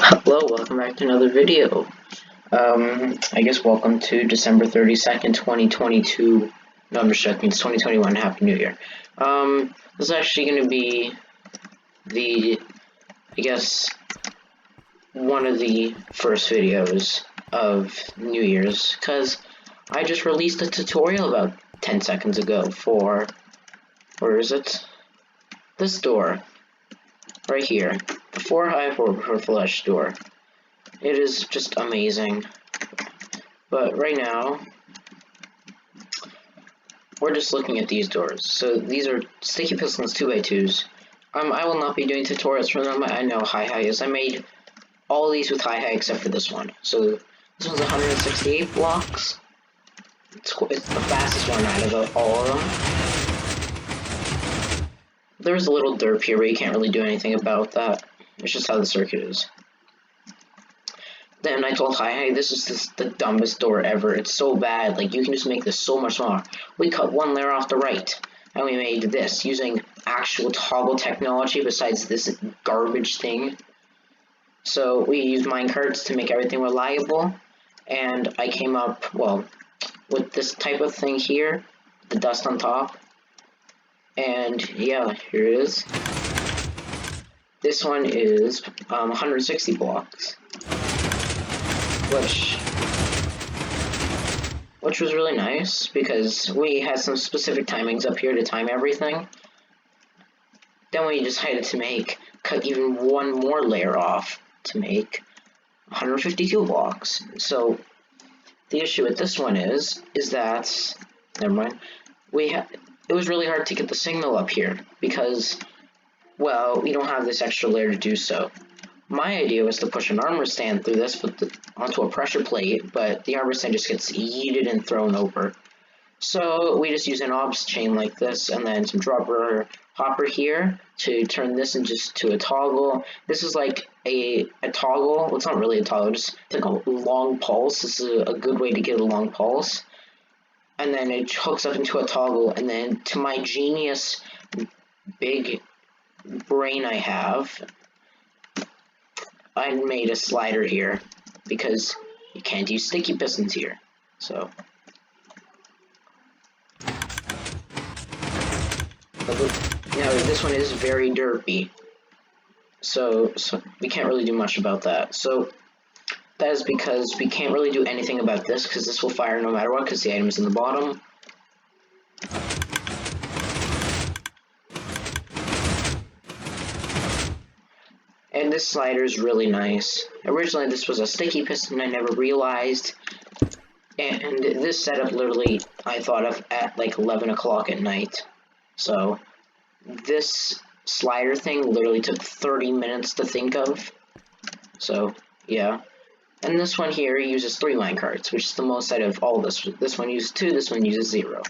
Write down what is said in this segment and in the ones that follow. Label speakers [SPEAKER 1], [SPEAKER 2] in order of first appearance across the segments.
[SPEAKER 1] Hello, welcome back to another video. I guess welcome to December 32nd, 2022. No, I'm just joking, it's 2021, Happy New Year. This is actually going to be I guess, one of the first videos of New Year's, because I just released a tutorial about 10 seconds ago for, where is it? This door, right here, the 4 high 4 flush door. It is just amazing. But right now, we're just looking at these doors. So these are Stickypistonless 2x2s. I will not be doing tutorials for them. I know Hi-Hi is. I made all these with Hi-Hi except for this one. So this one's 168 blocks. It's the fastest one out of all of them. There's a little derp here, but you can't really do anything about that. It's just how the circuit is. Then I told Hi-Hi, this is just the dumbest door ever. It's so bad. Like, you can just make this so much smaller. We cut one layer off the right, and we made this using actual toggle technology besides this garbage thing. So we used minecarts to make everything reliable, and I came up, well, with this type of thing here, the dust on top. And yeah, here it is. This one is 160 blocks. Which was really nice, because we had some specific timings up here to time everything. Then we decided to cut even one more layer off to make 152 blocks. So the issue with this one is that, never mind, it was really hard to get the signal up here, because, well, we don't have this extra layer to do so. My idea was to push an armor stand through this onto a pressure plate, but the armor stand just gets yeeted and thrown over. So we just use an obs chain like this, and then some dropper hopper here to turn this into a toggle. This is like a toggle. Well, it's not really a toggle, just like a long pulse. This is a good way to get a long pulse. And then it hooks up into a toggle, and then to my genius big brain I have, I made a slider here, because you can't use sticky pistons here. So now this one is very derpy, so we can't really do much about that. So that is because we can't really do anything about this, because this will fire no matter what, because the item's in the bottom. And this slider is really nice. Originally this was a sticky piston, I never realized. And this setup literally I thought of at like 11 o'clock at night. So this slider thing literally took 30 minutes to think of. So yeah. And this one here uses 3 minecarts, which is the most out of all this. This one uses 2, this one uses 0.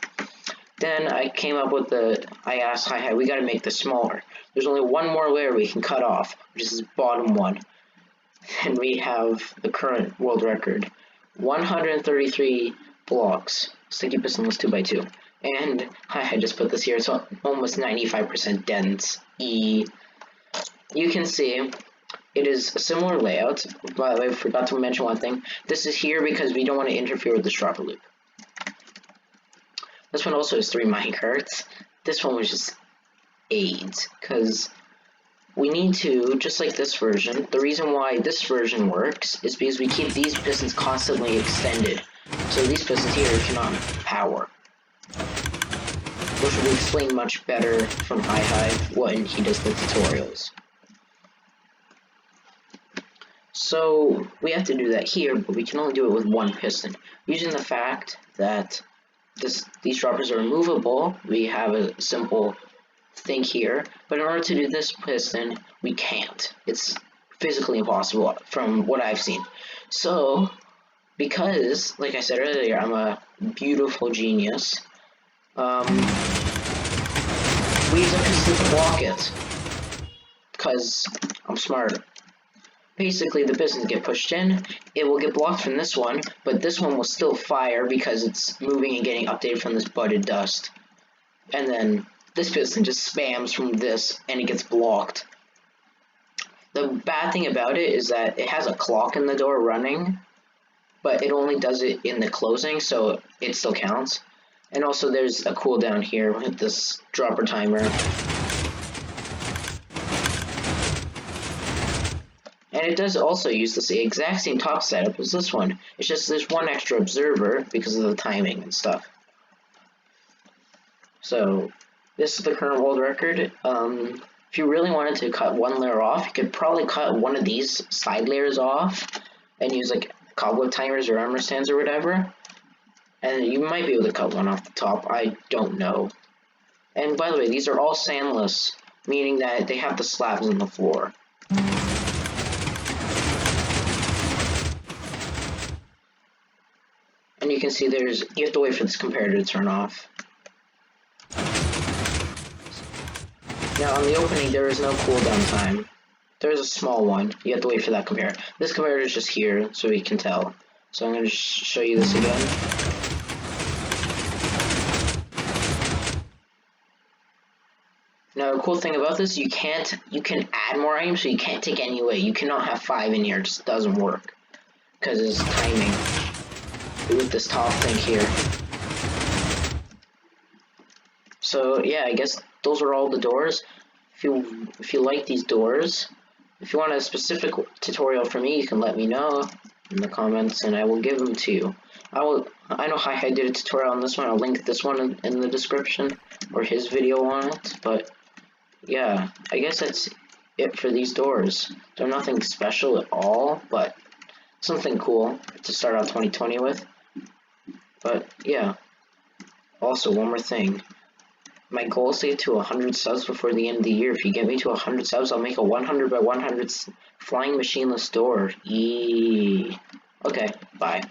[SPEAKER 1] Then I came up with I asked Hi-Hi, we gotta make this smaller. There's only one more layer we can cut off, which is this bottom one. And we have the current world record. 133 blocks. Stickypistonless 2x2. And I just put this here, so almost 95% dense. You can see it is a similar layout. By the way, I forgot to mention one thing. This is here because we don't want to interfere with the dropper loop. This one also has 3 minecarts. This one was just aids, because we need to, just like this version, the reason why this version works is because we keep these pistons constantly extended. So these pistons here cannot power. Which will be explained much better from Hi-Hi when he does the tutorials. So we have to do that here, but we can only do it with one piston. Using the fact that these droppers are removable, we have a simple thing here, but in order to do this piston, we can't. It's physically impossible from what I've seen. So, because, like I said earlier, I'm a beautiful genius, we use a piston to block it, because I'm smart. Basically, the pistons get pushed in, it will get blocked from this one, but this one will still fire because it's moving and getting updated from this budded dust. And then this piston just spams from this, and it gets blocked. The bad thing about it is that it has a clock in the door running, but it only does it in the closing, so it still counts. And also there's a cooldown here with this dropper timer. And it does also use the exact same top setup as this one. It's just there's one extra observer because of the timing and stuff. So this is the current world record. If you really wanted to cut one layer off, you could probably cut one of these side layers off and use like cobweb timers or armor stands or whatever. And you might be able to cut one off the top, I don't know. And by the way, these are all sandless, meaning that they have the slabs on the floor. And you can see you have to wait for this comparator to turn off. Now on the opening there is no cooldown time. There is a small one, you have to wait for that comparator. This comparator is just here, so we can tell. So I'm going to show you this again. Now the cool thing about this, you can add more items, so you can't take any away. You cannot have 5 in here, it just doesn't work. Because it's timing. With this top thing here. So yeah, I guess those are all the doors. If you like these doors, if you want a specific tutorial for me, you can let me know in the comments and I will give them to you. I know Hi did a tutorial on this one. I'll link this one in the description or his video on it. But yeah, I guess that's it for these doors. They're nothing special at all, but something cool to start out 2020 with. But yeah, also one more thing. My goal is to get to 100 subs before the end of the year. If you get me to 100 subs, I'll make a 100 by 100 flying machineless door. Eee. Okay, bye.